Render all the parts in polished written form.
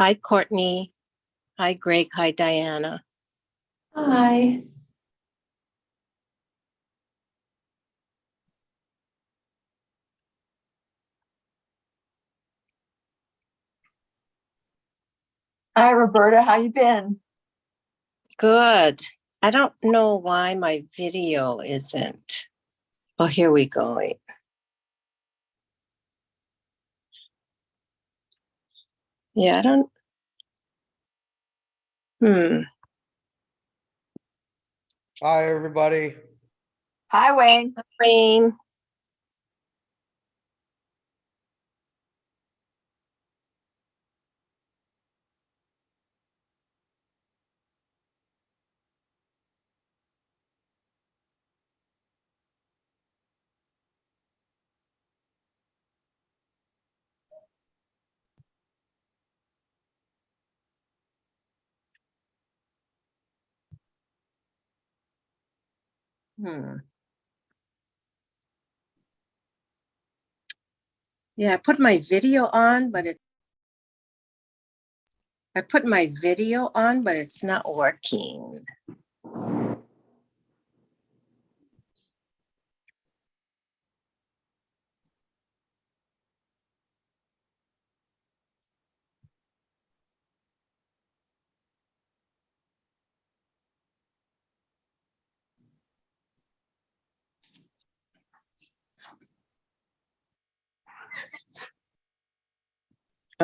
Hi, Courtney. Hi, Greg. Hi, Diana. Hi. Hi, Roberta. How you been? Good. I don't know why my video isn't. Oh, here we go. Wait. Yeah, I don't. Hi, everybody. Hi, Wayne. Wayne. Yeah, I put my video on, but it's not working.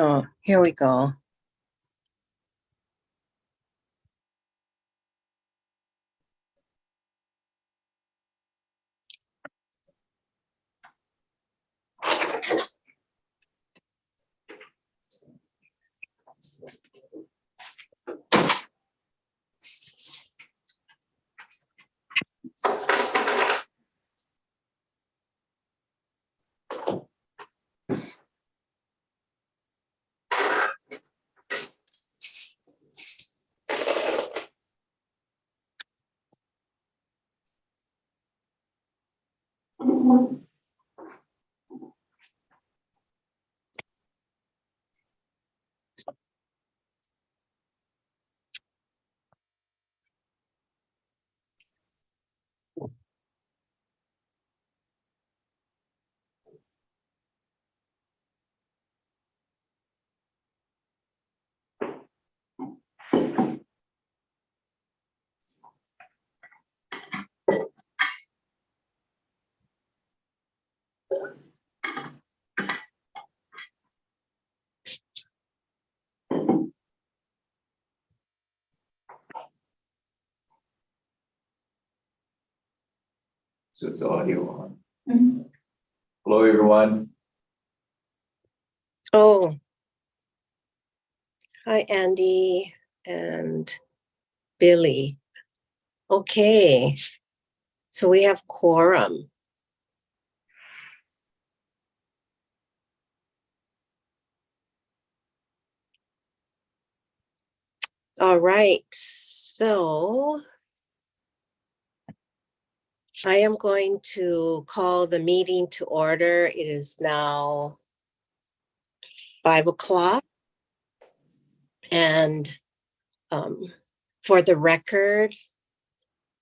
Oh, here we go. So it's audio on. Hello, everyone. Oh, hi, Andy and Billy. Okay, so we have quorum. All right, so I am going to call the meeting to order. It is now 5 o'clock. And for the record,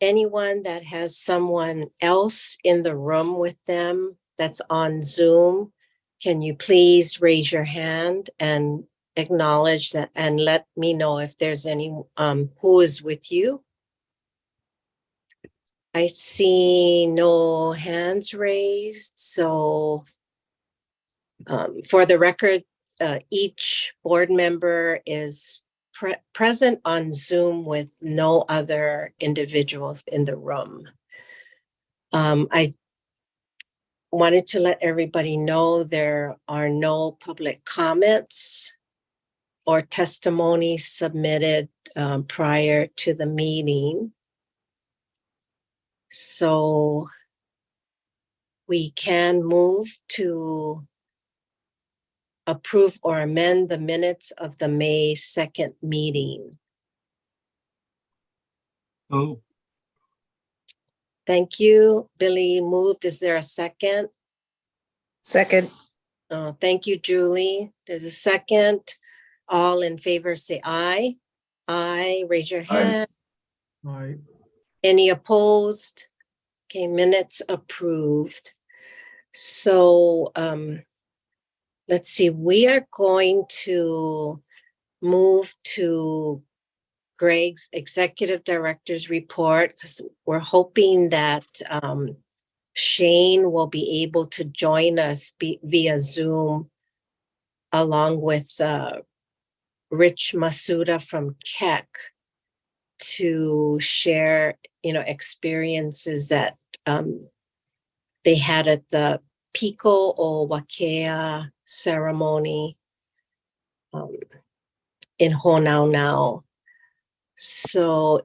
anyone that has someone else in the room with them that's on Zoom, can you please raise your hand and acknowledge that and let me know if there's any who is with you? I see no hands raised. So for the record, each board member is present on Zoom with no other individuals in the room. I wanted to let everybody know there are no public comments or testimonies submitted prior to the meeting. So we can move to approve or amend the minutes of the May 2nd meeting. Oh, Thank you. Billy moved. Is there a second? Second. Thank you, Julie. There's a second. All in favor, say aye. Aye, raise your hand. Aye. Any opposed? Okay, minutes approved. So let's see, we are going to move to Greg's executive director's report because we're hoping that Shane will be able to join us via Zoom along with Rich Masuda from Keck to share, experiences that they had at the Pico o Wakea ceremony in Honaunau. So,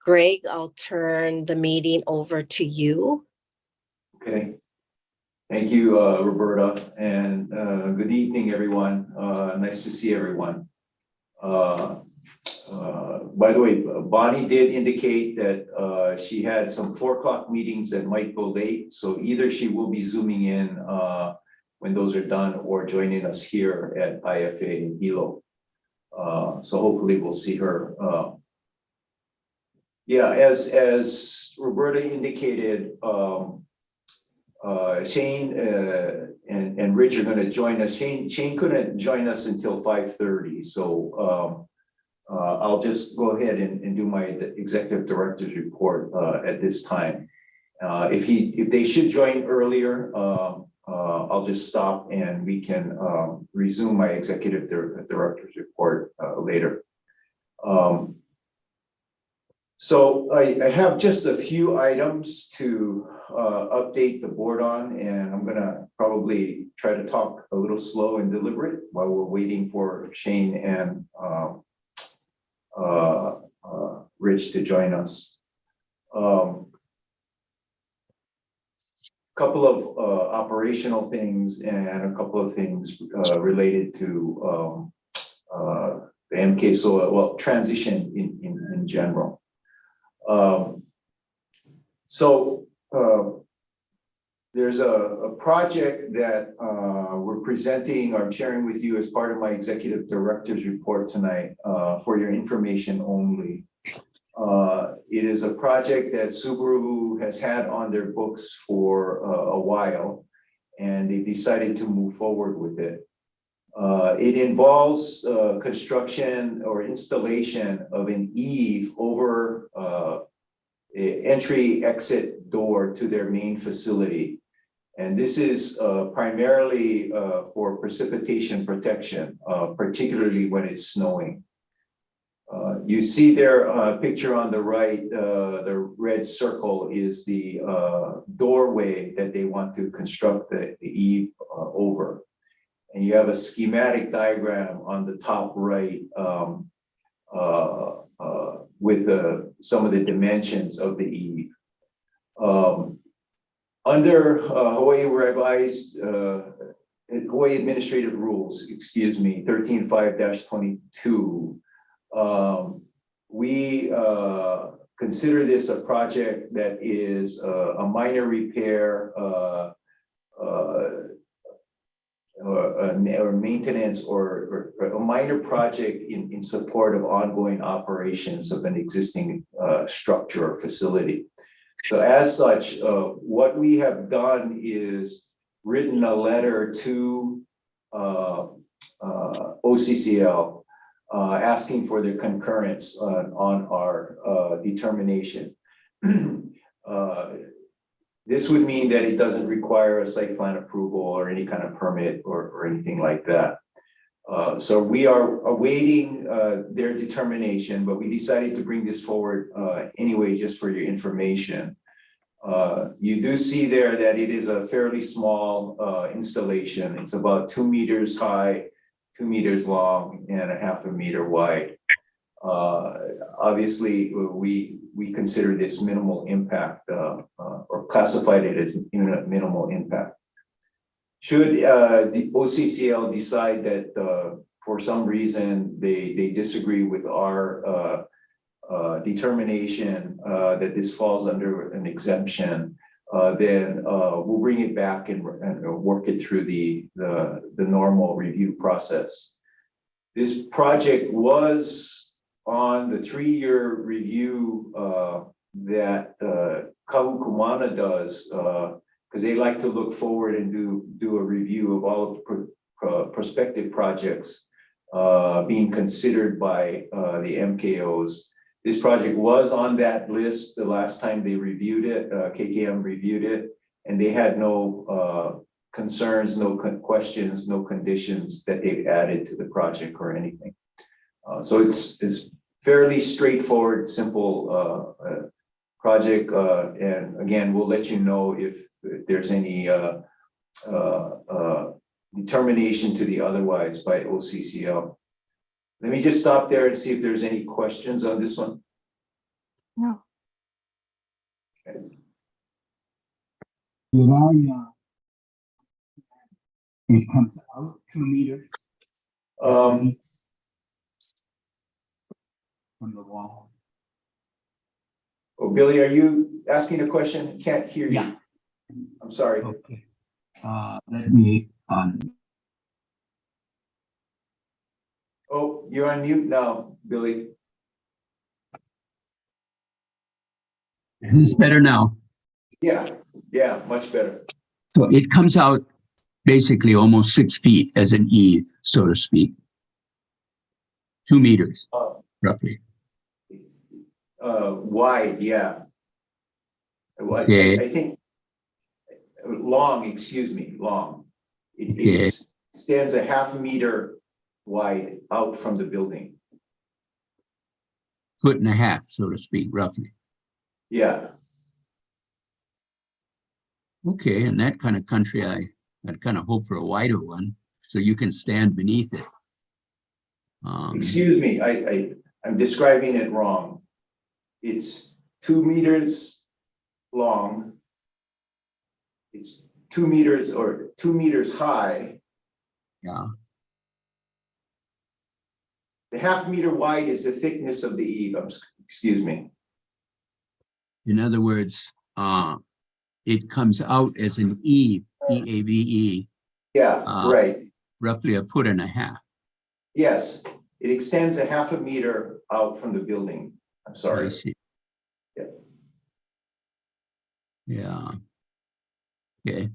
Greg, I'll turn the meeting over to you. Okay. Thank you, Roberta, and good evening, everyone. Nice to see everyone. By the way, Bonnie did indicate that she had some 4 o'clock meetings that might go late. So either she will be Zooming in when those are done or joining us here at IFA in Hilo. So hopefully we'll see her. Yeah, as Roberta indicated, Shane and Rich are going to join us. Shane couldn't join us until 5:30, so I'll just go ahead and do my executive director's report at this time. If they should join earlier, I'll just stop and we can resume my executive director's report later. So I have just a few items to update the board on, and I'm gonna probably try to talk a little slow and deliberate while we're waiting for Shane and Rich to join us. Couple of operational things and a couple of things related to the MK soil, well, transition in general. There's a project that we're presenting or sharing with you as part of my executive director's report tonight for your information only. It is a project that Subaru has had on their books for a while, and they decided to move forward with it. It involves construction or installation of an eave over entry-exit door to their main facility. And this is primarily for precipitation protection, particularly when it's snowing. You see their picture on the right, the red circle is the doorway that they want to construct the eve over. And you have a schematic diagram on the top right with some of the dimensions of the eve. Under Hawaii revised Hawaii Administrative Rules, 13.5-22, we consider this a project that is a minor repair or maintenance or a minor project in support of ongoing operations of an existing structure or facility. So as such, what we have done is written a letter to OCCL asking for their concurrence on our determination. This would mean that it doesn't require a site plan approval or any kind of permit or anything like that. So we are awaiting their determination, but we decided to bring this forward anyway, just for your information. You do see there that it is a fairly small installation. It's about 2 meters high, 2 meters long, and 0.5 meter wide. Obviously, we consider this minimal impact or classified it as minimal impact. Should the OCCL decide that for some reason they disagree with our determination that this falls under an exemption, then we'll bring it back and work it through the normal review process. This project was on the 3-year review that Kahukumana does, because they like to look forward and do a review of all prospective projects being considered by the MKOs. This project was on that list the last time they reviewed it, KKM reviewed it, and they had no concerns, no questions, no conditions that they've added to the project or anything. So it's fairly straightforward, simple project. And again, we'll let you know if there's any determination to the otherwise by OCCL. Let me just stop there and see if there's any questions on this one. No. Okay. It comes out 2 meters Um, from the wall. oh, Billy, are you asking a question? Can't hear you. Yeah. I'm sorry. Okay. Let me Oh, you're on mute now, Billy. Is this better now? Yeah, much better. So it comes out basically almost 6 feet as an eave, so to speak. 2 meters, roughly. Wide, yeah. Okay. I think long, excuse me, long. Okay. It stands a ½ meter wide out from the building. 1.5 feet, so to speak, roughly. Yeah, Okay, in that kind of country, I'd kind of hope for a wider one so you can stand beneath it. excuse me, I'm describing it wrong. It's 2 meters long. It's 2 meters or 2 meters high. Yeah. The ½ meter wide is the thickness of the eave. Excuse me. In other words, it comes out as an eave, E-A-V-E, Yeah, right. roughly 1.5 feet. Yes, it extends a ½ meter out from the building. I'm sorry. I see. Yeah. Yeah. Okay.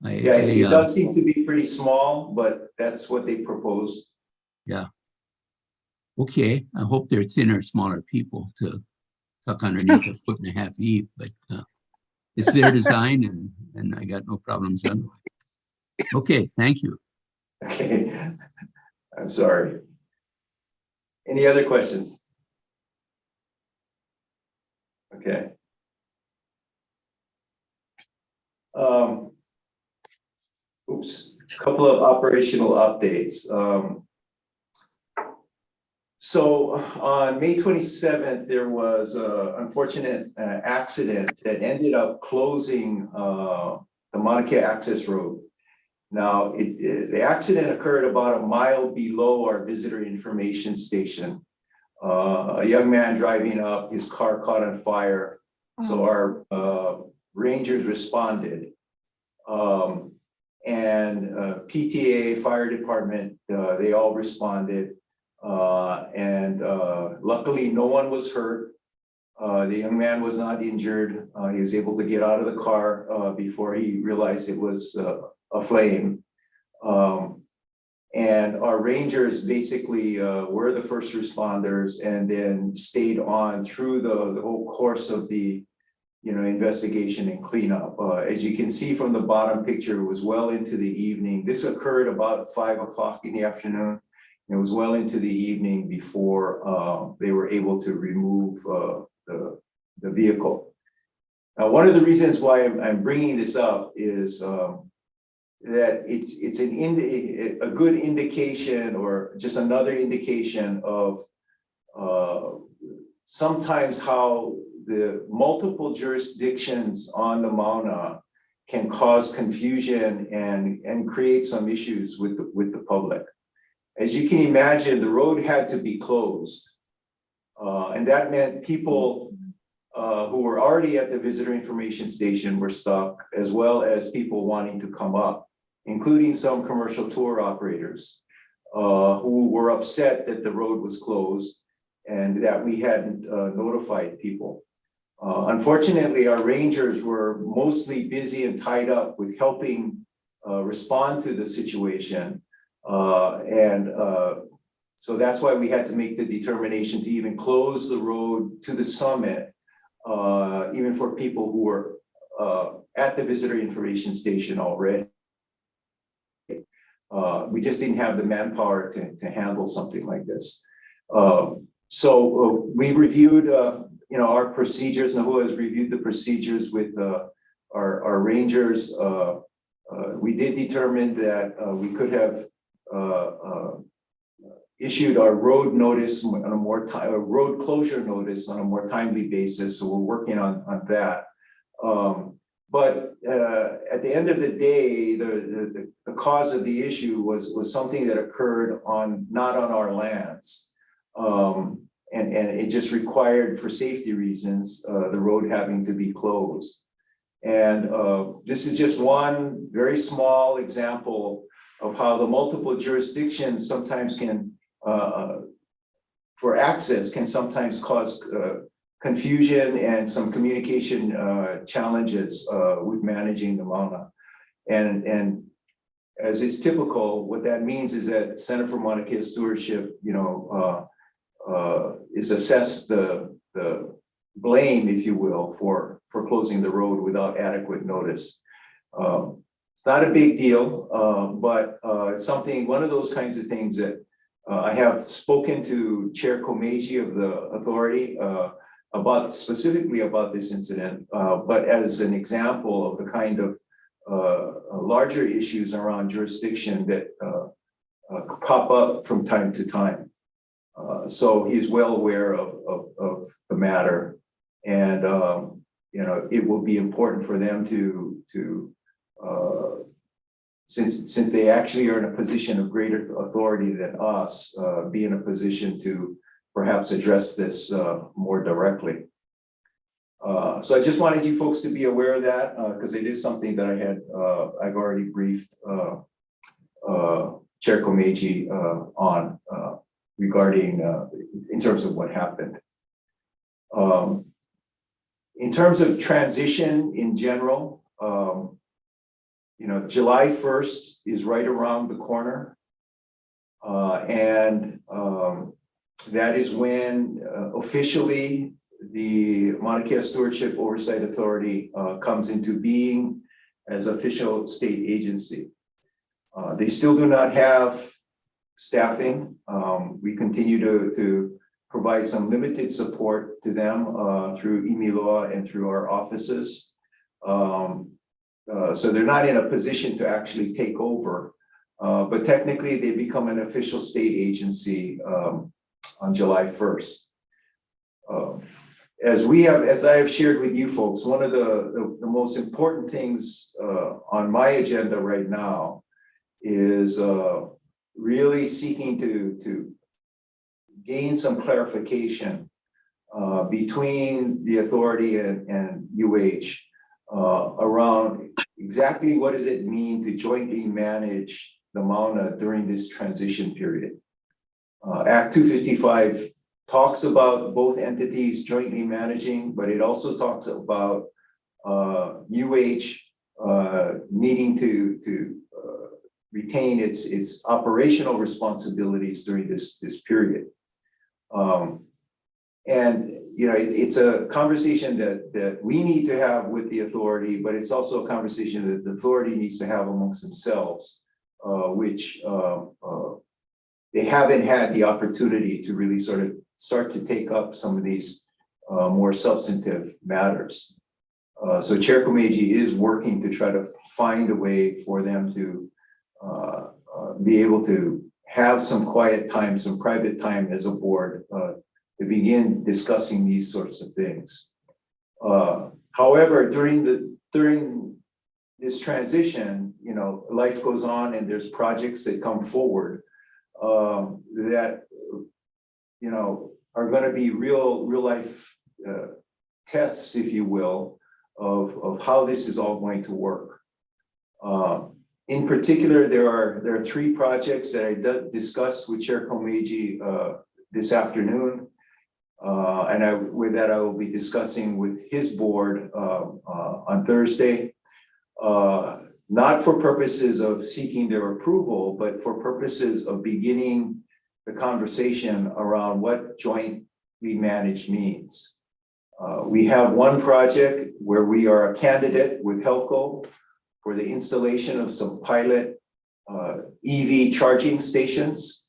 Yeah, it does seem to be pretty small, but that's what they proposed. Yeah. Okay. I hope they're thinner, smaller people to tuck underneath a 1.5 feet eve, but it's their design and I got no problems on it. Okay. Thank you. Okay, I'm sorry. Any other questions? Okay. Oops, a couple of operational updates. So on May 27th, there was an unfortunate accident that ended up closing the Maunakea Access Road. Now, the accident occurred about 1 mile below our visitor information station. A young man driving up, his car caught on fire. So our rangers responded. And PTA, fire department, they all responded. Luckily, no one was hurt. The young man was not injured. He was able to get out of the car before he realized it was aflame. And our rangers basically were the first responders and then stayed on through the whole course of the investigation and cleanup. As you can see from the bottom picture, it was well into the evening. This occurred about 5 o'clock in the afternoon. It was well into the evening before they were able to remove the vehicle. Now, one of the reasons why I'm bringing this up is that it's a good indication or just another indication of sometimes how the multiple jurisdictions on the Mauna can cause confusion and create some issues with the public. As you can imagine, the road had to be closed. And that meant people who were already at the visitor information station were stuck, as well as people wanting to come up, including some commercial tour operators. who were upset that the road was closed and that we hadn't notified people. Unfortunately, our rangers were mostly busy and tied up with helping respond to the situation. So that's why we had to make the determination to even close the road to the summit, even for people who were at the visitor information station already. We just didn't have the manpower to handle something like this. So we've reviewed, our procedures. Nahua has reviewed the procedures with our rangers. We did determine that we could have issued our road notice on a road closure notice on a more timely basis. So we're working on that. But at the end of the day, the cause of the issue was something that occurred not on our lands. And it just required, for safety reasons, the road having to be closed. And this is just one very small example of how the multiple jurisdictions sometimes can, for access, can sometimes cause confusion and some communication challenges with managing the Mauna. And as is typical, what that means is that Center for Maunakea Stewardship, is assessed the blame, if you will, for closing the road without adequate notice. It's not a big deal, but it's something, one of those kinds of things that I have spoken to Chair Komeiji of the authority specifically about this incident, but as an example of the kind of larger issues around jurisdiction that pop up from time to time. So he's well aware of the matter, and it will be important for them to since they actually are in a position of greater authority than us, be in a position to perhaps address this more directly. So I just wanted you folks to be aware of that, because it is something that I've already briefed Chair Komeiji on regarding in terms of what happened. In terms of transition in general, July 1st is right around the corner, and that is when officially the Maunakea Stewardship Oversight Authority comes into being as official state agency. They still do not have staffing. We continue to provide some limited support to them through Imiloa and through our offices. So they're not in a position to actually take over, but technically they become an official state agency on July 1st. As I have shared with you folks, one of the most important things on my agenda right now is really seeking to gain some clarification between the authority and UH around exactly what does it mean to jointly manage the Mauna during this transition period. Act 255 talks about both entities jointly managing, but it also talks about UH needing to retain its operational responsibilities during this period. It's a conversation that we need to have with the authority, but it's also a conversation that the authority needs to have amongst themselves, which they haven't had the opportunity to really sort of start to take up some of these more substantive matters. So Chair Komeiji is working to try to find a way for them to be able to have some quiet time, some private time as a board to begin discussing these sorts of things. However, during this transition, life goes on and there's projects that come forward that are going to be real life tests, if you will, of how this is all going to work. In particular, there are three projects that I discussed with Chair Komeiji this afternoon. And with that, I will be discussing with his board on Thursday. Not for purposes of seeking their approval, but for purposes of beginning the conversation around what jointly managed means. We have one project where we are a candidate with HELCO for the installation of some pilot EV charging stations.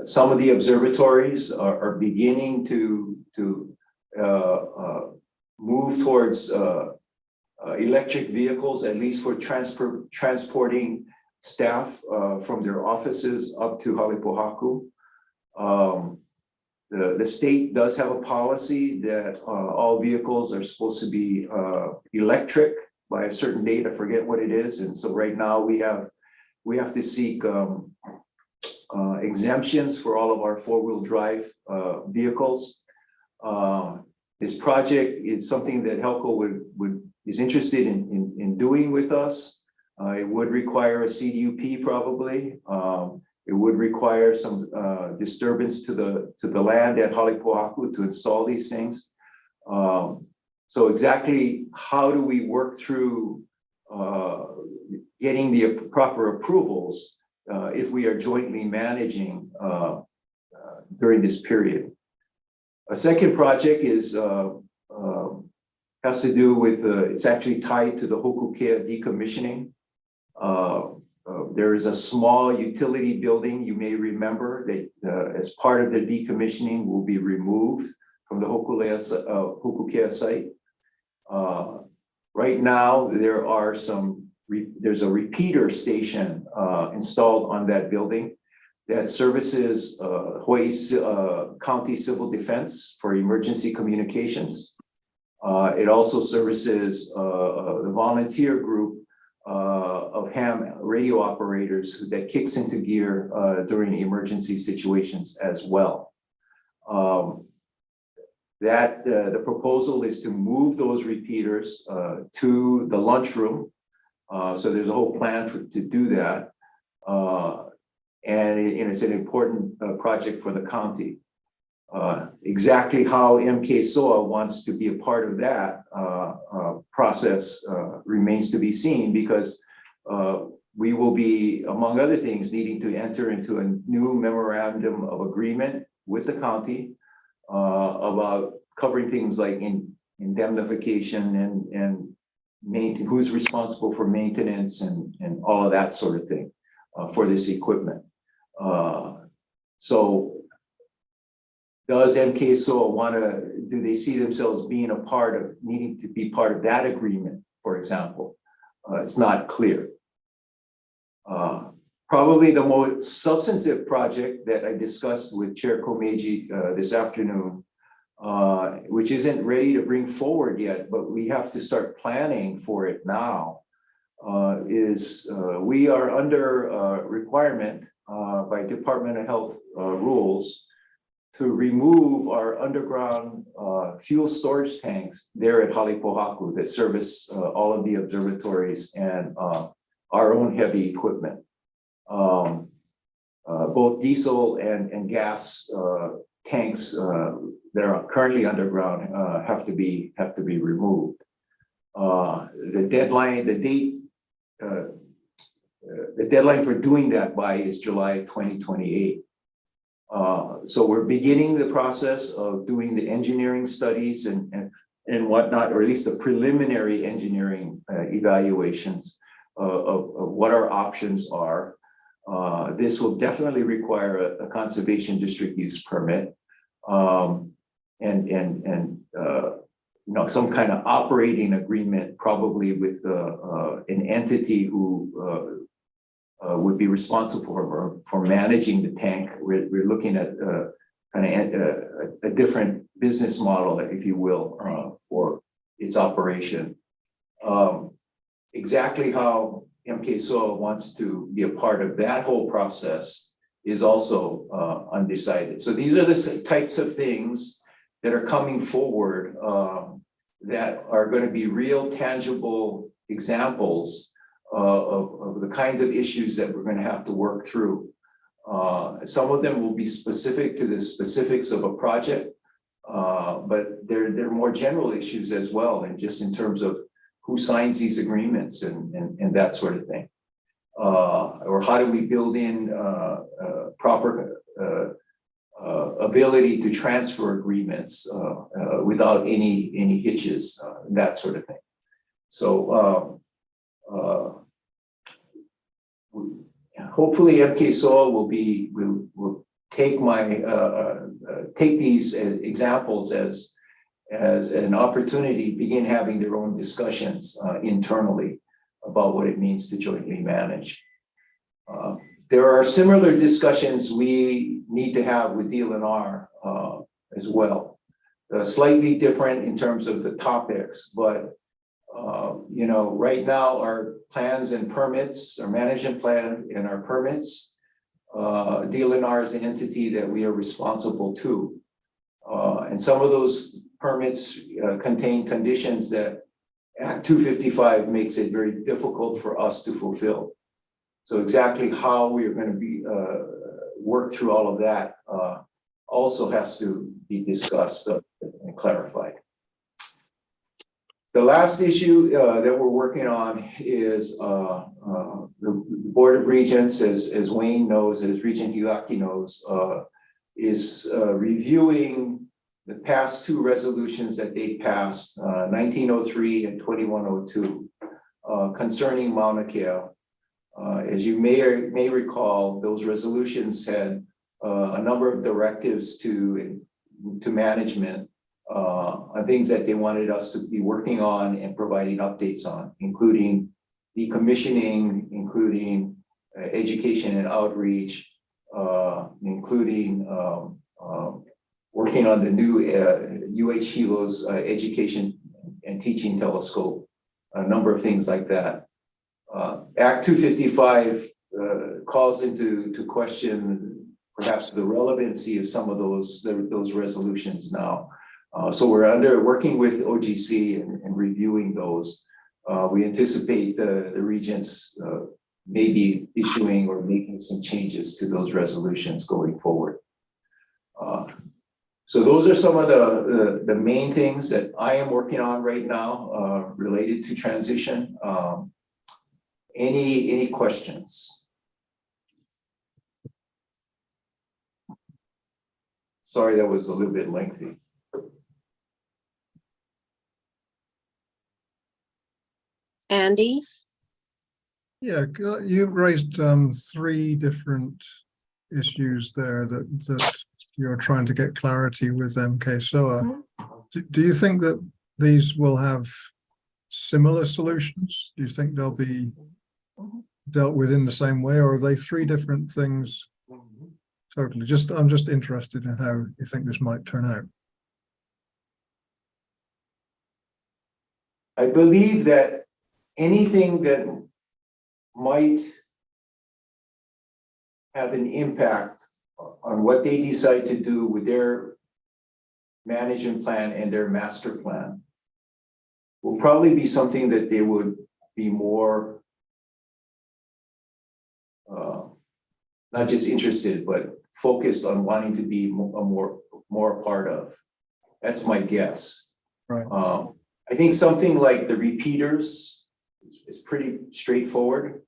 Some of the observatories are beginning to move towards electric vehicles, at least for transporting staff from their offices up to Halepohaku. The state does have a policy that all vehicles are supposed to be electric by a certain date. I forget what it is. And so right now we have to seek exemptions for all of our four-wheel drive vehicles. This project is something that HELCO is interested in doing with us. It would require a CDUP probably. It would require some disturbance to the land at Halepohaku to install these things. So exactly how do we work through getting the proper approvals if we are jointly managing during this period? A second project is has to do with it's actually tied to the Hokukea decommissioning. There is a small utility building, you may remember, that as part of the decommissioning will be removed from the Hokukea site. Right now, there's a repeater station installed on that building that services Hawaii County Civil Defense for emergency communications. It also services the volunteer group of ham radio operators that kicks into gear during emergency situations as well. The proposal is to move those repeaters to the lunchroom. So there's a whole plan to do that. And it's an important project for the county. Exactly how MK-SOA wants to be a part of that process remains to be seen, because we will be, among other things, needing to enter into a new memorandum of agreement with the county about covering things like indemnification and who's responsible for maintenance and all of that sort of thing for this equipment. So does MK-SOA do they see themselves being needing to be part of that agreement, for example? It's not clear. Probably the most substantive project that I discussed with Chair Komeiji this afternoon, which isn't ready to bring forward yet, but we have to start planning for it now, is we are under requirement by Department of Health rules to remove our underground fuel storage tanks there at Halepohaku that service all of the observatories and our own heavy equipment. Both diesel and gas tanks that are currently underground have to be removed. The deadline for doing that by is July 2028. So we're beginning the process of doing the engineering studies and whatnot, or at least the preliminary engineering evaluations of what our options are. This will definitely require a conservation district use permit and some kind of operating agreement, probably with an entity who would be responsible for managing the tank. We're looking at kind of a different business model, if you will, for its operation. Exactly how MK-SOA wants to be a part of that whole process is also undecided. So these are the types of things that are coming forward that are going to be real tangible examples of the kinds of issues that we're going to have to work through. Some of them will be specific to the specifics of a project, but they're more general issues as well, and just in terms of who signs these agreements and that sort of thing. Or how do we build in proper ability to transfer agreements without any hitches, that sort of thing. So hopefully MKSOA will take take these examples as an opportunity to begin having their own discussions internally about what it means to jointly manage. There are similar discussions we need to have with DLNR as well. Slightly different in terms of the topics, but you know, right now our plans and permits, our management plan and our permits, DLNR is an entity that we are responsible to. And some of those permits contain conditions that Act 255 makes it very difficult for us to fulfill. So exactly how we are going to be work through all of that also has to be discussed and clarified. The last issue that we're working on is the Board of Regents, as Wayne knows, as Regent Hiaki knows, is reviewing the past two resolutions that they passed, 1903 and 2102, concerning Maunakea. As you may recall, those resolutions had a number of directives to management on things that they wanted us to be working on and providing updates on, including decommissioning, including education and outreach, including working on the new UH Hilo's education and teaching telescope, a number of things like that. Act 255 calls into question perhaps the relevancy of some of those resolutions now. So we're working with OGC and reviewing those. We anticipate the regents maybe issuing or making some changes to those resolutions going forward. So those are some of the main things that I am working on right now related to transition. Any questions? Sorry, that was a little bit lengthy. Andy? Yeah, you've raised three different issues there that you're trying to get clarity with MKSOA. Do you think that these will have similar solutions? Do you think they'll be dealt with in the same way, or are they three different things totally? I'm just interested in how you think this might turn out. I believe that anything that might have an impact on what they decide to do with their management plan and their master plan will probably be something that they would be more not just interested, but focused on wanting to be more a part of. That's my guess. Right. I think something like the repeaters is pretty straightforward.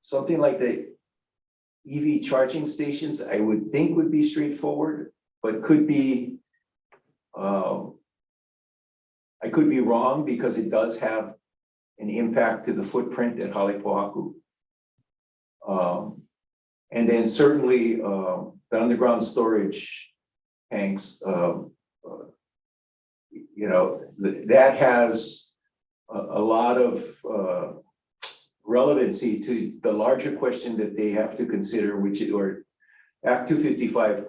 Something like the EV charging stations, I would think would be straightforward, but could be, I could be wrong because it does have an impact to the footprint at Halepohaku. And then certainly the underground storage tanks, you know, that has a lot of relevancy to the larger question that they have to consider, which is, or Act 255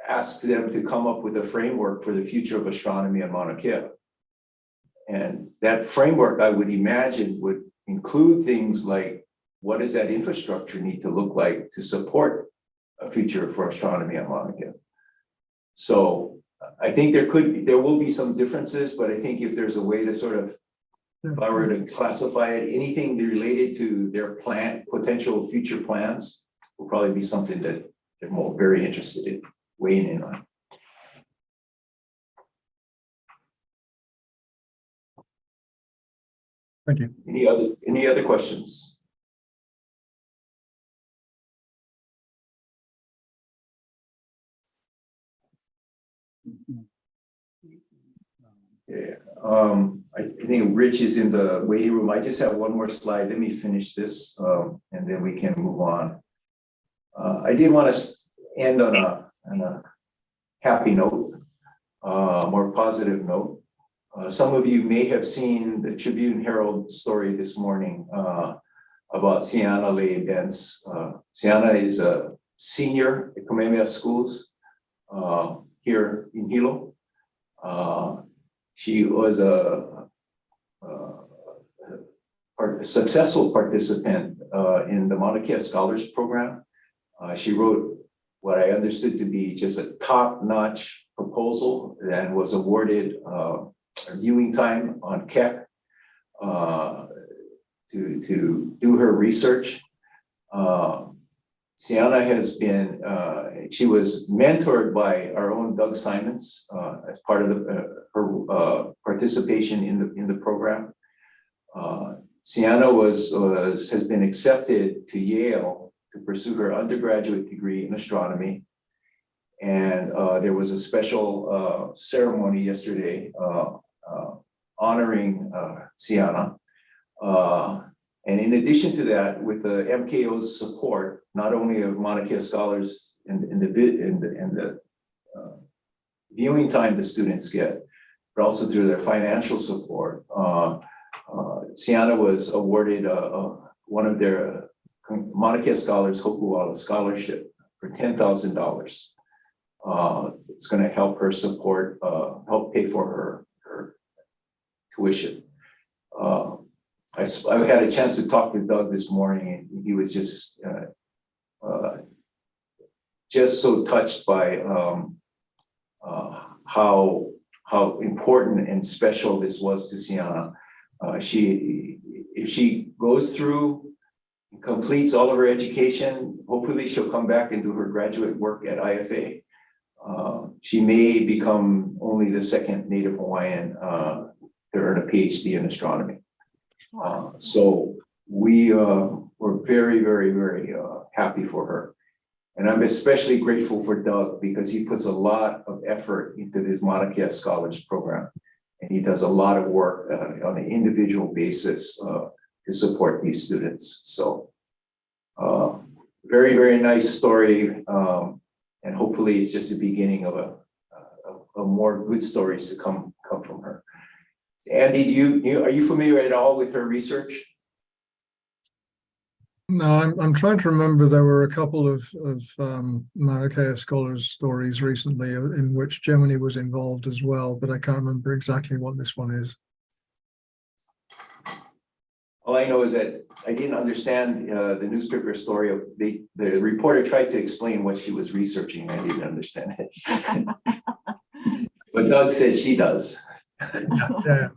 asks them to come up with a framework for the future of astronomy on Mauna Kea. And that framework, I would imagine, would include things like, what does that infrastructure need to look like to support a future for astronomy on Mauna Kea? So I think there will be some differences, but I think if there's a way to sort of If I were to classify it, anything related to their potential future plans will probably be something that they're more very interested in weighing in on. Thank you. Any other questions? Yeah, I think Rich is in the waiting room. I just have one more slide. Let me finish this, and then we can move on. I did want to end on a happy note, more positive note. Some of you may have seen the Tribune Herald story this morning about Sienna Leigh Bentz. Sienna is a senior at Kamehameha Schools here in Hilo. She was a successful participant in the Maunakea Scholars Program. She wrote what I understood to be just a top-notch proposal and was awarded viewing time on KEC to do her research. Sienna has been, she was mentored by our own Doug Simons as part of her participation in the program. Sienna has been accepted to Yale to pursue her undergraduate degree in astronomy. And there was a special ceremony yesterday honoring Sienna. And in addition to that, with the MKO's support, not only of Maunakea scholars and the viewing time the students get, but also through their financial support, Sienna was awarded one of their Maunakea Scholars Hokuala Scholarship for $10,000. It's going to help her support, help pay for her tuition. I had a chance to talk to Doug this morning, and he was just so touched by how important and special this was to Sienna. If she goes through, completes all of her education, hopefully she'll come back and do her graduate work at IFA. She may become only the second Native Hawaiian to earn a PhD in astronomy. So we're very, very, very happy for her. And I'm especially grateful for Doug because he puts a lot of effort into this Maunakea Scholars Program. And he does a lot of work on an individual basis to support these students. So very, very nice story. And hopefully it's just the beginning of a more good stories to come from her. Andy, are you familiar at all with her research? No, I'm trying to remember. There were a couple of Maunakea scholars stories recently in which Germany was involved as well, but I can't remember exactly what this one is. All I know is that I didn't understand the newspaper story. The reporter tried to explain what she was researching. I didn't understand it. But Doug said she does. Yeah.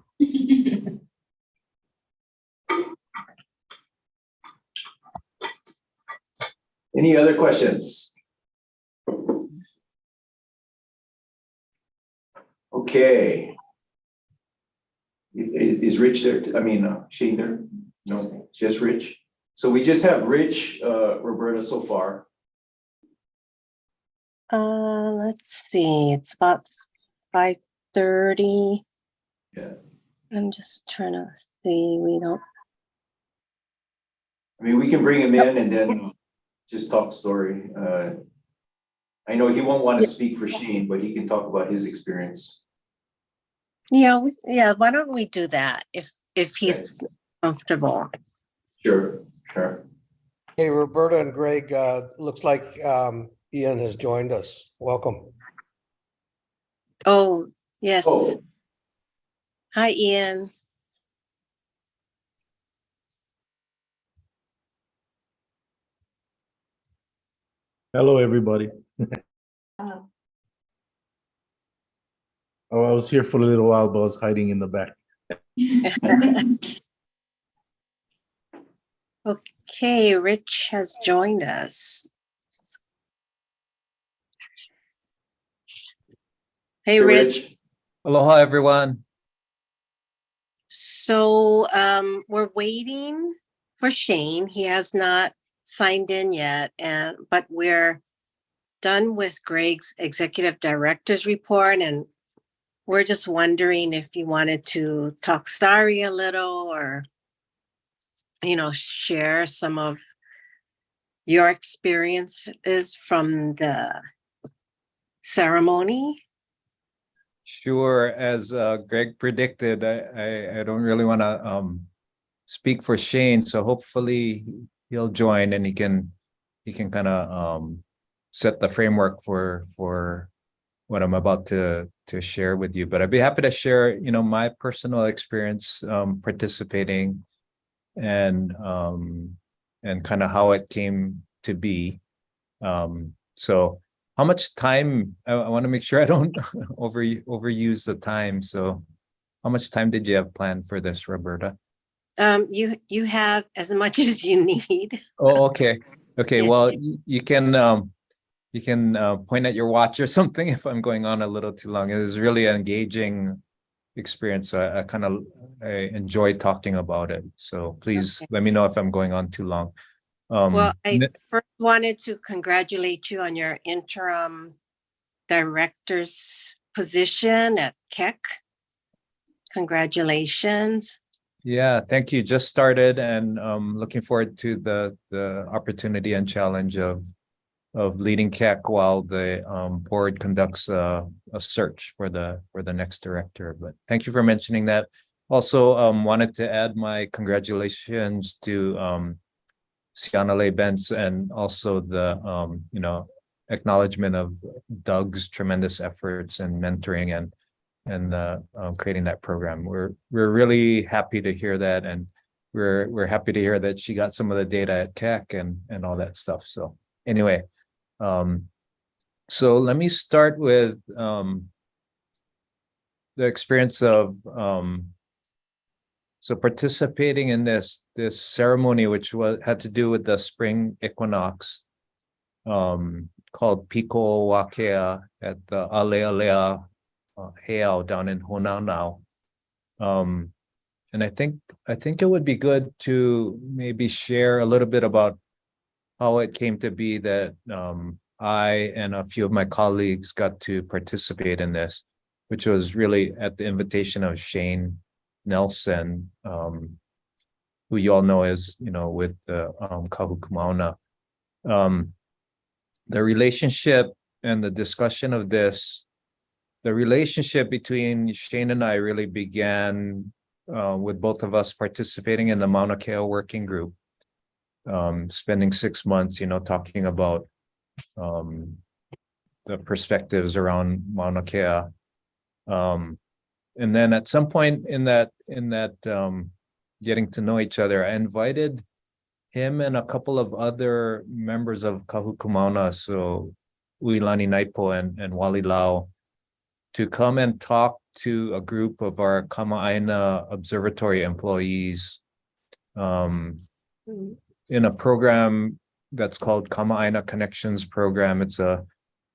Any other questions? Okay. Is Rich there? I mean, Shane there? No, just Rich. So we just have Rich, Roberta so far. Let's see, it's about 5:30. Yeah. I'm just trying to see, we don't. I mean, we can bring him in and then just talk story. I know he won't want to speak for Shane, but he can talk about his experience. Yeah, why don't we do that if he's comfortable? Sure. Hey, Roberta and Greg, looks like Ian has joined us. Welcome. Oh, yes. Oh, Hi, Ian. Hello, everybody. Hello. Oh, I was here for a little while, but I was hiding in the back. Okay, Rich has joined us. Hey, Rich. Aloha, everyone. So we're waiting for Shane. He has not signed in yet, but we're done with Greg's executive director's report, and we're just wondering if you wanted to talk Starry a little, or share some of your experiences from the ceremony. Sure, as Greg predicted, I don't really want to speak for Shane, so hopefully he'll join and he can kind of set the framework for what I'm about to share with you. But I'd be happy to share, my personal experience participating and kind of how it came to be. So how much time, I want to make sure I don't overuse the time. So how much time did you have planned for this, Roberta? You have as much as you need. Oh, okay. Okay. Yeah. Well, you can point at your watch or something if I'm going on a little too long. It was really an engaging experience. So I enjoy talking about it. So please let me know if I'm going on too long. Well, I first wanted to congratulate you on your interim director's position at Keck. Congratulations. Yeah, thank you. Just started, and looking forward to the opportunity and challenge of leading Keck while the board conducts a search for the next director. But thank you for mentioning that. Also, wanted to add my congratulations to Sianale Benz, and also the acknowledgement of Doug's tremendous efforts and mentoring and creating that program. We're really happy to hear that, and we're happy to hear that she got some of the data at Keck and all that stuff. So anyway, so let me start with the experience of so participating in this ceremony, which had to do with the spring equinox, called Piko Wakea at the Alealea Heiau down in Honaunau. And I think it would be good to maybe share a little bit about how it came to be that I and a few of my colleagues got to participate in this, which was really at the invitation of Shane Nelson, who you all know as, with the Kahukumauna. The relationship and the discussion of this, the relationship between Shane and I really began with both of us participating in the Maunakea working group, spending 6 months, talking about the perspectives around Maunakea. And then at some point in that getting to know each other, I invited him and a couple of other members of Kahukumauna, so Uilani Naipo and Wali Lau, to come and talk to a group of our Kama'aina Observatory employees in a program that's called Kama'aina Connections Program. It's a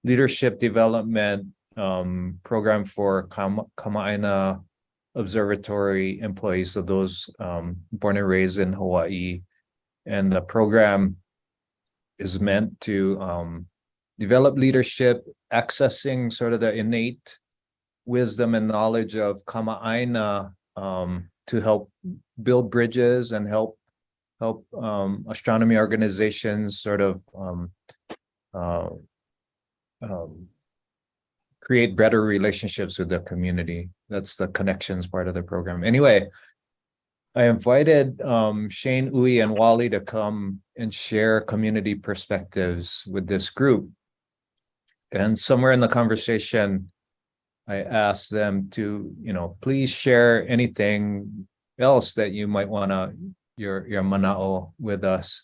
leadership development program for Kama'aina Observatory employees, so those born and raised in Hawaii. And the program is meant to develop leadership, accessing sort of the innate wisdom and knowledge of Kama'aina to help build bridges and help astronomy organizations sort of create better relationships with the community. That's the connections part of the program. Anyway, I invited Shane, Ui, and Wally to come and share community perspectives with this group. And somewhere in the conversation, I asked them to, please share anything else that you might want to, your mana'o with us.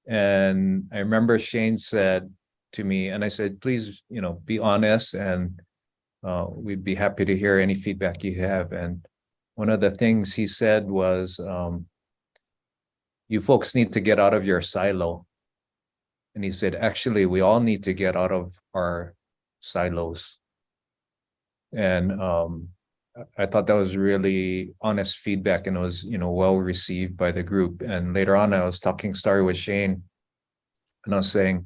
And I remember Shane said to me, and I said, please, be honest, and we'd be happy to hear any feedback you have. And one of the things he said was, you folks need to get out of your silo. And he said, actually, we all need to get out of our silos. And I thought that was really honest feedback, and it was, well received by the group. And later on, I was talking story with Shane, and I was saying,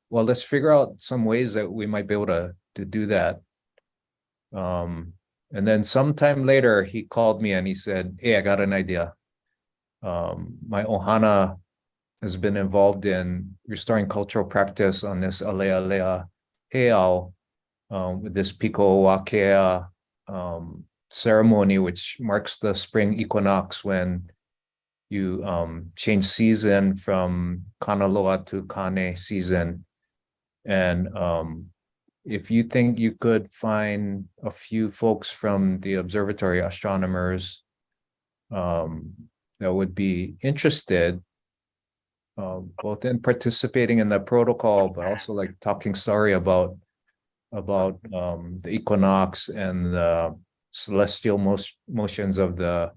well, let's figure out some ways that we might be able to do that. And then sometime later, he called me and he said, hey, I got an idea. My ohana has been involved in restoring cultural practice on this Alea Alea Heiau, with this Piko Wakea ceremony, which marks the spring equinox when you change season from Kanaloa to Kane season. And if you think you could find a few folks from the observatory, astronomers, that would be interested, both in participating in the protocol, but also like talking story about the equinox and the celestial motions of the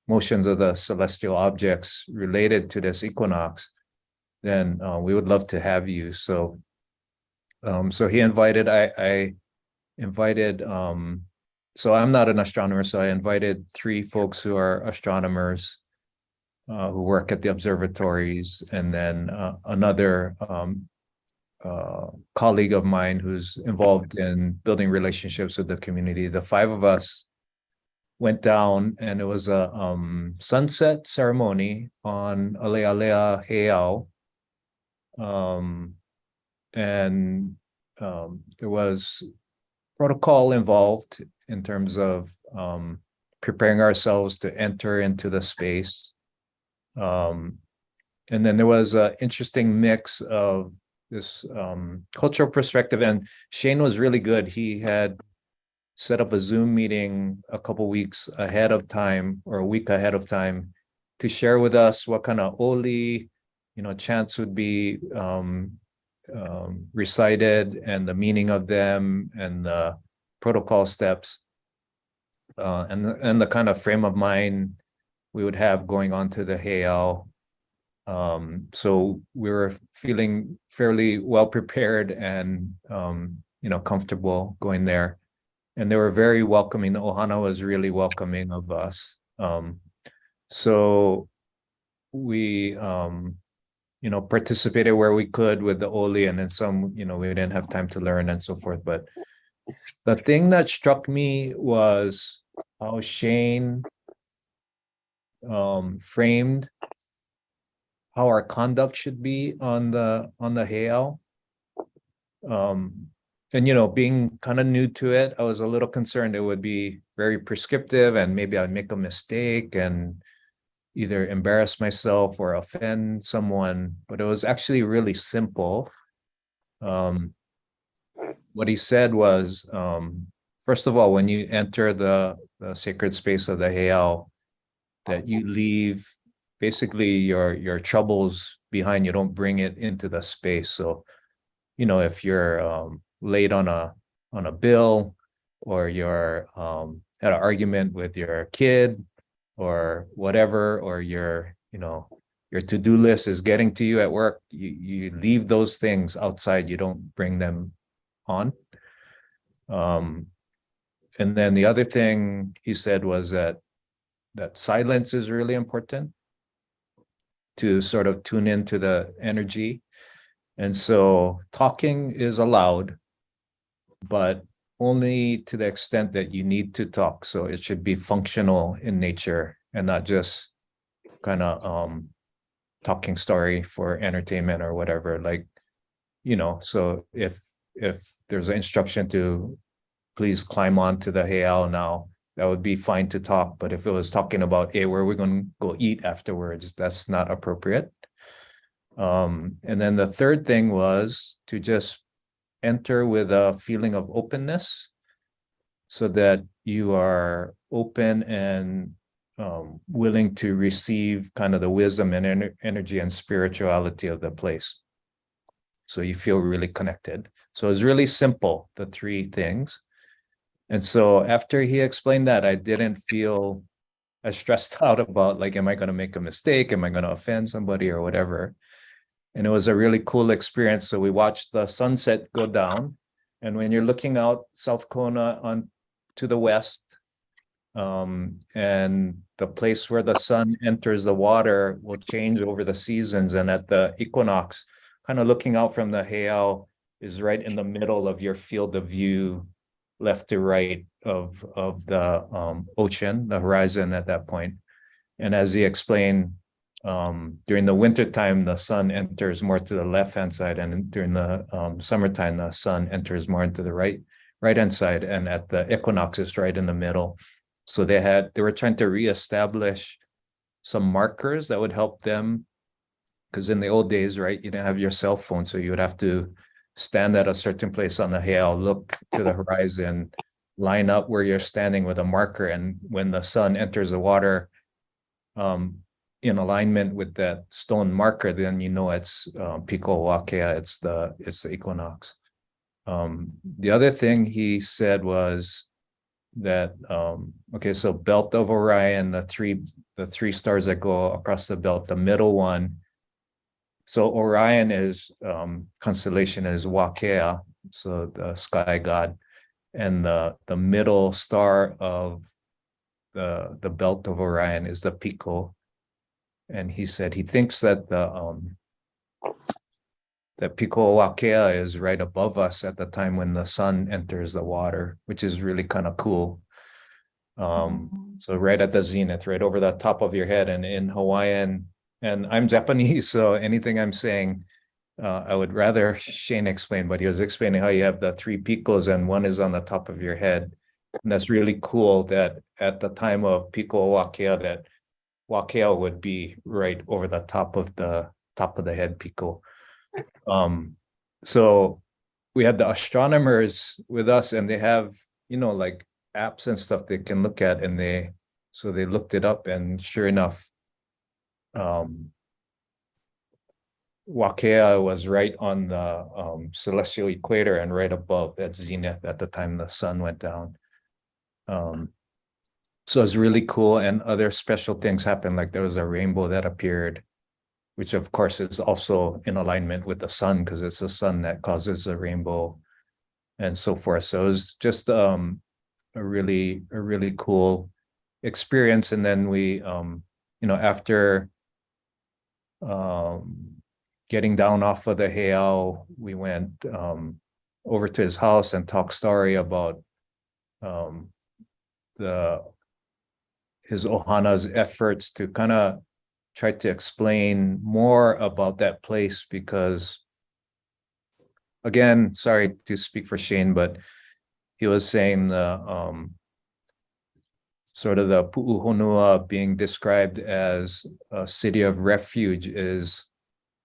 motions of the celestial objects related to this equinox, then we would love to have you. So he invited, I invited, so I'm not an astronomer, so I invited 3 folks who are astronomers who work at the observatories, and then another colleague of mine who's involved in building relationships with the community. The 5 of us went down, and it was a sunset ceremony on Alea Alea Heiau. And there was protocol involved in terms of preparing ourselves to enter into the space. And then there was an interesting mix of this cultural perspective, and Shane was really good. He had set up a Zoom meeting a couple weeks ahead of time, or a week ahead of time, to share with us what kind of oli, chants would be recited, and the meaning of them, and the protocol steps, and the kind of frame of mind we would have going on to the heiau. So we were feeling fairly well prepared and comfortable going there, and they were very welcoming. The ohana was really welcoming of us. So we participated where we could with the oli, and then some we didn't have time to learn and so forth. But the thing that struck me was how Shane framed how our conduct should be on the heiau. And being kind of new to it, I was a little concerned it would be very prescriptive, and maybe I'd make a mistake and either embarrass myself or offend someone. But it was actually really simple. What he said was, first of all, when you enter the sacred space of the heiau, that you leave basically your troubles behind. You don't bring it into the space. So, if you're late on a bill, or you're had an argument with your kid or whatever, or your to-do list is getting to you at work, you leave those things outside. You don't bring them on. And then the other thing he said was that silence is really important to sort of tune into the energy. And so talking is allowed, but only to the extent that you need to talk. So it should be functional in nature, and not just kind of talking story for entertainment or whatever. Like, so if there's an instruction to please climb onto the heiau now, that would be fine to talk. But if it was talking about, hey, where are we going to go eat afterwards, that's not appropriate. And then the third thing was to just enter with a feeling of openness, so that you are open and willing to receive kind of the wisdom and energy and spirituality of the place. So you feel really connected. So it's really simple, the 3 things. And so after he explained that, I didn't feel as stressed out about like, am I going to make a mistake? Am I going to offend somebody or whatever? And it was a really cool experience. So we watched the sunset go down. And when you're looking out South Kona on to the west, and the place where the sun enters the water will change over the seasons. And at the equinox, kind of looking out from the heiau is right in the middle of your field of view, left to right of the ocean, the horizon at that point. And as he explained, during the wintertime, the sun enters more to the left-hand side, and during the summertime, the sun enters more into the right-hand side, and at the equinox, it's right in the middle. So they were trying to reestablish some markers that would help them, because in the old days, right, you didn't have your cell phone, so you would have to stand at a certain place on the heiau, look to the horizon, line up where you're standing with a marker, and when the sun enters the water, in alignment with that stone marker, then you know it's Piko Wakea, it's the equinox. The other thing he said was that okay, so belt of Orion, the three stars that go across the belt, the middle one. So Orion is constellation is Wakea, so the sky god, and the middle star of the belt of Orion is the Piko. And he said he thinks that that Piko Wakea is right above us at the time when the sun enters the water, which is really kind of cool. So right at the zenith, right over the top of your head. And in Hawaiian, and I'm Japanese, so anything I'm saying, I would rather Shane explain, but he was explaining how you have the three Picos and one is on the top of your head. And that's really cool that at the time of Piko Wakea, that Wakea would be right over the top of the head Piko. So we had the astronomers with us, and they have, like apps and stuff they can look at, and they looked it up, and sure enough, Wakea was right on the celestial equator and right above at zenith at the time the sun went down. So it's really cool, and other special things happened, like there was a rainbow that appeared, which of course is also in alignment with the sun, because it's the sun that causes the rainbow and so forth. So it was just a really cool experience. And then we, after getting down off of the heiau, we went over to his house and talked story about his ohana's efforts to kind of try to explain more about that place, because again, sorry to speak for Shane, but he was saying the sort of the Pu'uhonua being described as a city of refuge is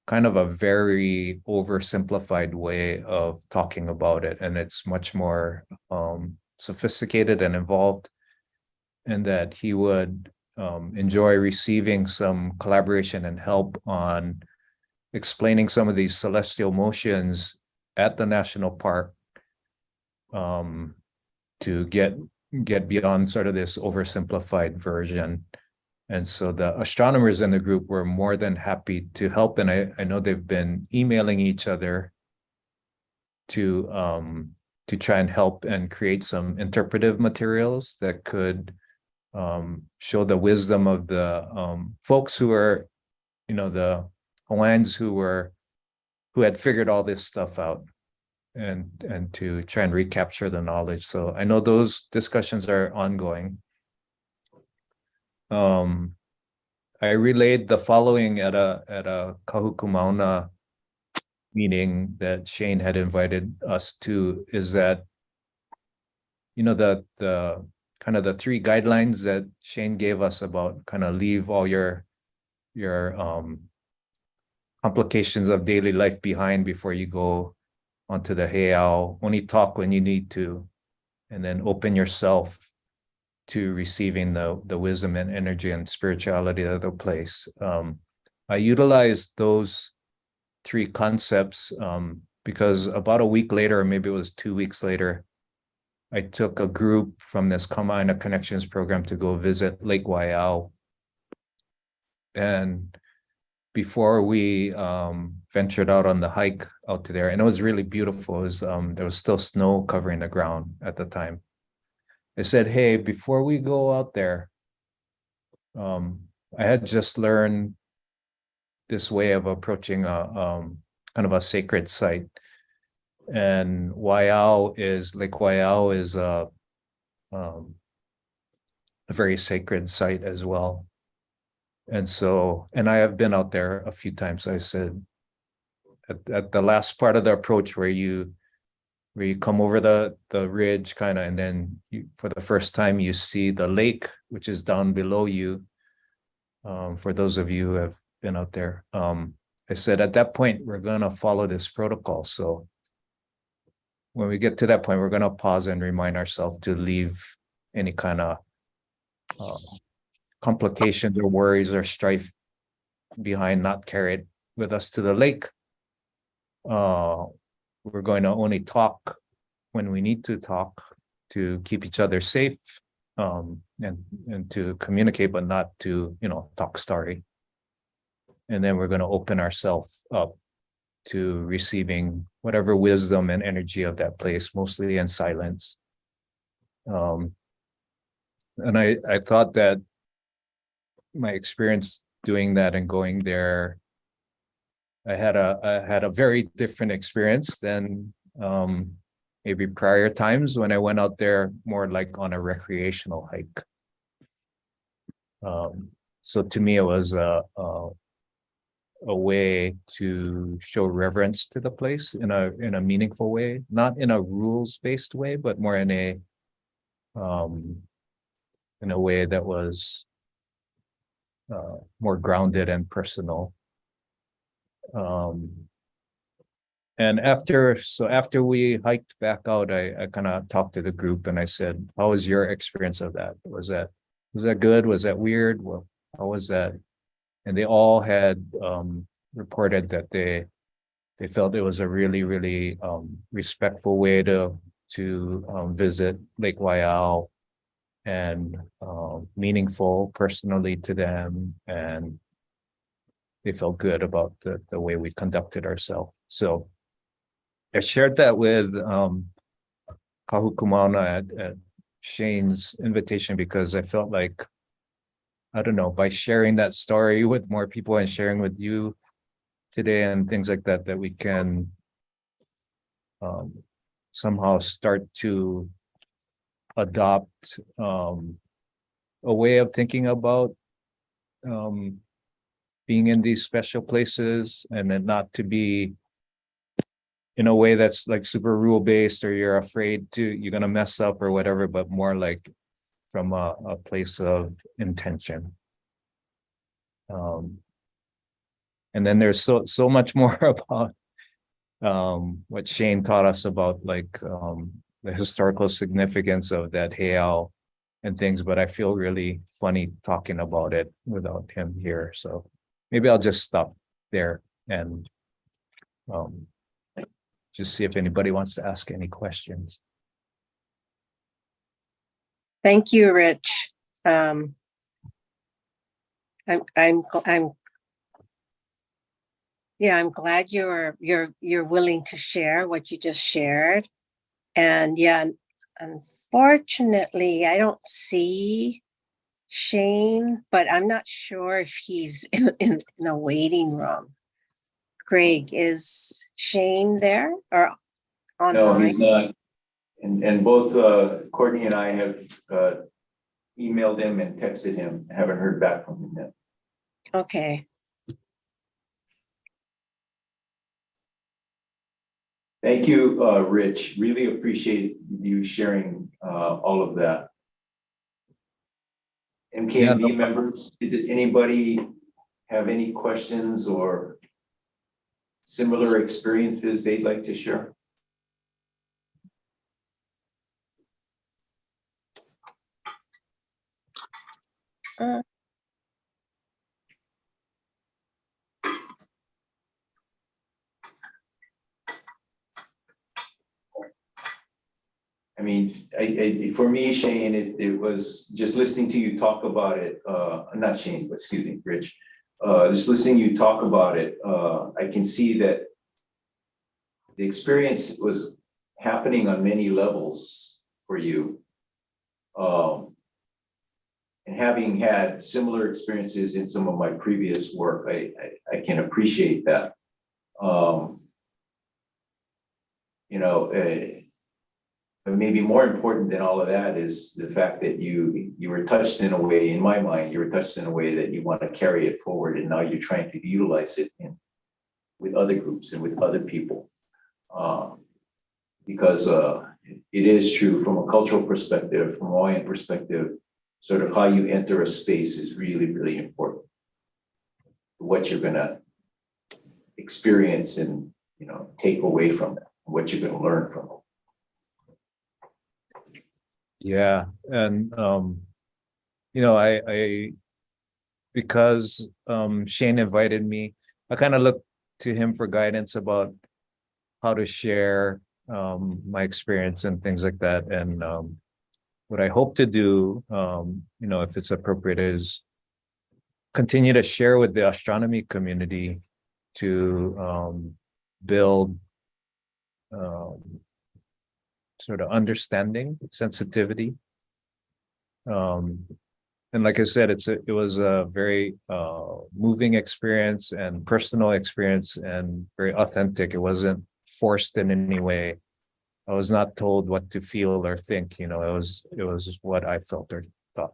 kind of a very oversimplified way of talking about it, and it's much more sophisticated and involved, and that he would enjoy receiving some collaboration and help on explaining some of these celestial motions at the national park, to get beyond sort of this oversimplified version. And so the astronomers in the group were more than happy to help, and I know they've been emailing each other to try and help and create some interpretive materials that could show the wisdom of the folks who are, the Hawaiians who had figured all this stuff out, and to try and recapture the knowledge. So I know those discussions are ongoing. I relayed the following at a Kahuku Mauna meeting that Shane had invited us to, is that, the kind of the three guidelines that Shane gave us about kind of leave all your complications of daily life behind before you go onto the heiau. Only talk when you need to, and then open yourself to receiving the wisdom and energy and spirituality of the place. I utilized those three concepts because about a week later, or maybe it was 2 weeks later, I took a group from this Kama'aina Connections program to go visit Lake Waiau. And before we ventured out on the hike out to there, and it was really beautiful. It was, there was still snow covering the ground at the time. I said, hey, before we go out there, I had just learned this way of approaching a kind of a sacred site. And Lake Waiau is a very sacred site as well. And so, and I have been out there a few times. I said, at the last part of the approach where you come over the ridge kind of, and then for the first time you see the lake, which is down below you. For those of you who have been out there, I said at that point, we're gonna follow this protocol. So when we get to that point, we're gonna pause and remind ourselves to leave any kind of complications or worries or strife behind, not carry it with us to the lake. We're going to only talk when we need to talk to keep each other safe, and to communicate, but not to, talk story. And then we're going to open ourselves up to receiving whatever wisdom and energy of that place, mostly in silence. And I thought that my experience doing that and going there, I had a very different experience than maybe prior times when I went out there more like on a recreational hike. So to me, it was a way to show reverence to the place in a meaningful way, not in a rules-based way, but more in a way that was more grounded and personal. And after we hiked back out, I kind of talked to the group and I said, how was your experience of that? Was that good? Was that weird? Well, how was that? And they all had reported that they felt it was a really, really respectful way to visit Lake Waiau, and meaningful personally to them, and they felt good about the way we conducted ourselves. So I shared that with Kahukumauna at Shane's invitation, because I felt like, I don't know, by sharing that story with more people and sharing with you today and things like that, that we can somehow start to adopt a way of thinking about being in these special places, and then not to be in a way that's like super rule based, or you're afraid you're going to mess up or whatever, but more like from a place of intention. And then there's so much more about what Shane taught us about, like the historical significance of that heiau and things, but I feel really funny talking about it without him here. So maybe I'll just stop there and just see if anybody wants to ask any questions. Thank you, Rich. I'm glad you're willing to share what you just shared. And yeah, unfortunately, I don't see Shane, but I'm not sure if he's in a waiting room. Greg, is Shane there or online? No, he's not. And both Courtney and I have emailed him and texted him. Haven't heard back from him yet. Okay. Thank you, Rich. Really appreciate you sharing all of that. MKMB members, did anybody have any questions or similar experiences they'd like to share? mean, for me, Shane, it was just listening to you talk about it, not Shane, but excuse me, Rich. Just listening you talk about it, I can see that the experience was happening on many levels for you. And having had similar experiences in some of my previous work, I can appreciate that. You know, but maybe more important than all of that is the fact that you were touched in a way, in my mind, you were touched in a way that you want to carry it forward, and now you're trying to utilize it with other groups and with other people. Because it is true from a cultural perspective, from a Hawaiian perspective, sort of how you enter a space is really, really important. What you're gonna experience and, you know, take away from it, what you're gonna learn from it. Yeah, and you know, I because Shane invited me, I kind of looked to him for guidance about how to share my experience and things like that. And what I hope to do, you know, if it's appropriate, is continue to share with the astronomy community to build sort of understanding, sensitivity. And like I said, it was a very moving experience and personal experience and very authentic. It wasn't forced in any way. I was not told what to feel or think, you know, it was what I felt or thought.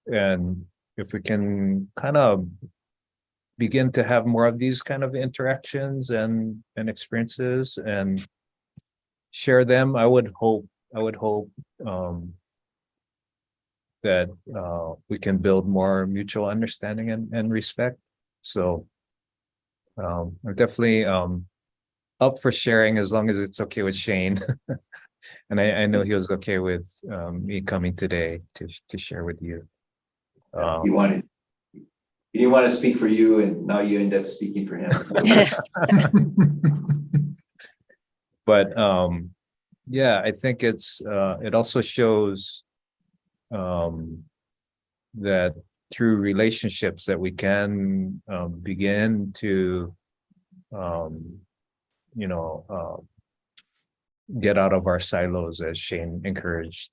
And if we can kind of begin to have more of these kind of interactions and experiences and share them, I would hope that we can build more mutual understanding and respect. So I'm definitely up for sharing, as long as it's okay with Shane. And I know he was okay with me coming today to share with you. You didn't want to speak for you, and now you end up speaking for him. But yeah, I think it also shows that through relationships that we can begin to you know, get out of our silos, as Shane encouraged.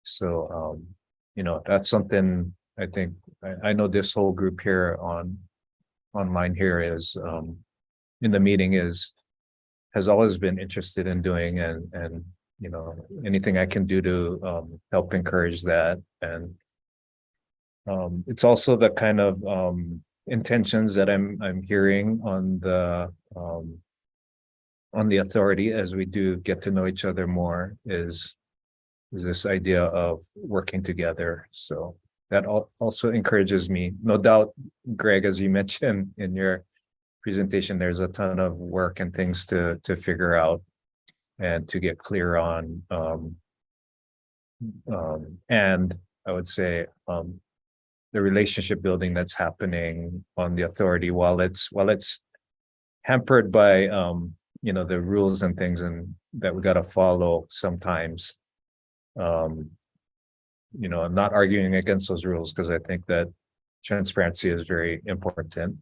So you know, that's something I think I know this whole group here online here is in the meeting has always been interested in doing, and you know, anything I can do to help encourage that. And it's also the kind of intentions that I'm hearing on the authority as we do get to know each other more is this idea of working together. So that also encourages me. No doubt, Greg, as you mentioned in your presentation, there's a ton of work and things to figure out and to get clear on. And I would say the relationship building that's happening on the authority, while it's hampered by you know, the rules and things and that we got to follow sometimes. You know, I'm not arguing against those rules, because I think that transparency is very important.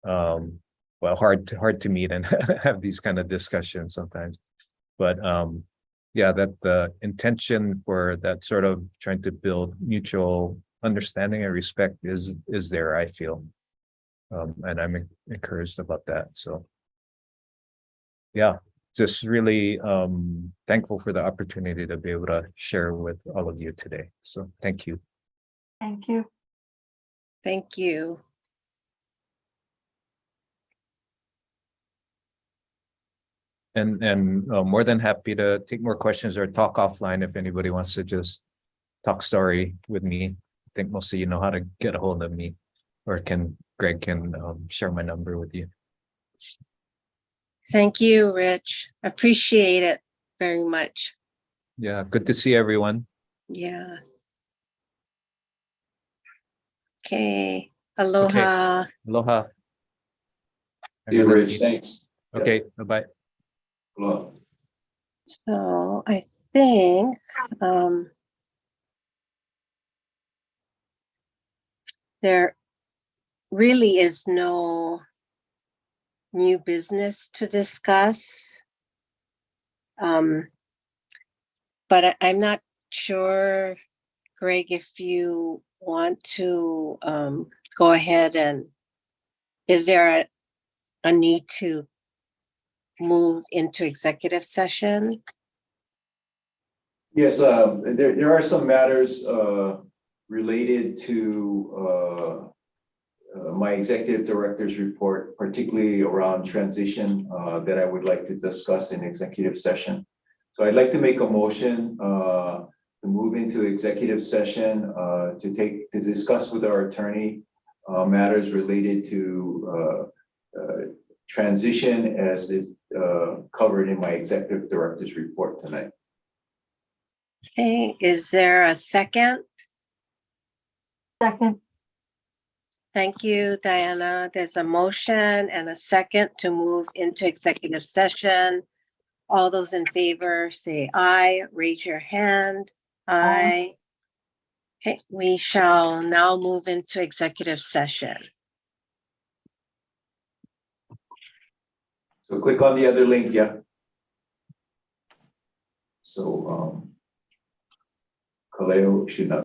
Well, hard to meet and have these kind of discussions sometimes, but yeah, that the intention for that sort of trying to build mutual understanding and respect is there, I feel, and I'm encouraged about that. So yeah, just really thankful for the opportunity to be able to share with all of you today. So thank you. Thank you. Thank you. And more than happy to take more questions or talk offline if anybody wants to just talk story with me. I think most of you know how to get a hold of me, or Greg can share my number with you. Thank you, Rich. Appreciate it very much. Yeah, good to see everyone. Yeah. Okay. Aloha. Aloha. See you, Rich. Thanks. Okay, bye-bye. Aloha. So I think, there really is no new business to discuss. But I'm not sure, Greg, if you want to go ahead and is there a need to move into executive session? Yes, there are some matters related to my executive director's report, particularly around transition, that I would like to discuss in executive session. So I'd like to make a motion to move into executive session to discuss with our attorney matters related to transition as is covered in my executive director's report tonight. Okay, is there a second? Second. Thank you, Diana. There's a motion and a second to move into executive session. All those in favor say aye, raise your hand. Aye. Okay, we shall now move into executive session. So click on the other link, yeah. So Kaleo should not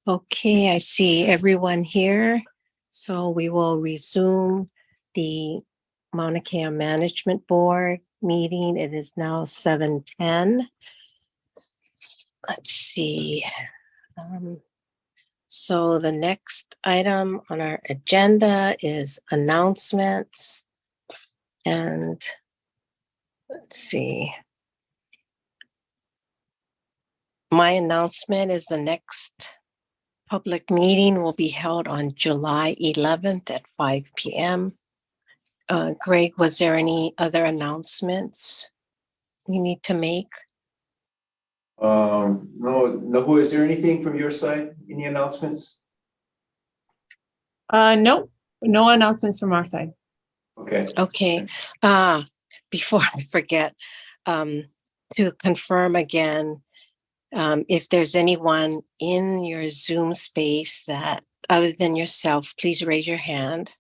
Okay, I see everyone here. So we will resume the Maunakea Management Board meeting. It is now 7:10. Let's see. So the next item on our agenda is announcements. And let's see. My announcement is the next public meeting will be held on July 11th at 5 p.m. Greg, was there any other announcements we need to make? No, is there anything from your side? Any announcements? No, no announcements from our side. Okay. Okay, before I forget, to confirm again, if there's anyone in your Zoom space that, other than yourself, please raise your hand.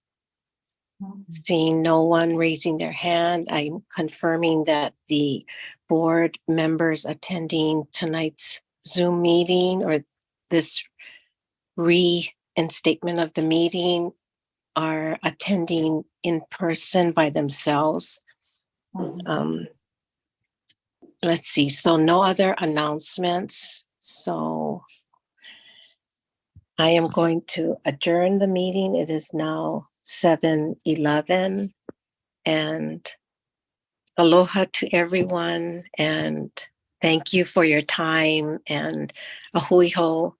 Seeing no one raising their hand, I'm confirming that the board members attending tonight's Zoom meeting or this reinstatement of the meeting are attending in person by themselves. Let's see, so no other announcements. So I am going to adjourn the meeting. It is now 7:11, and aloha to everyone, and thank you for your time, and a hui hou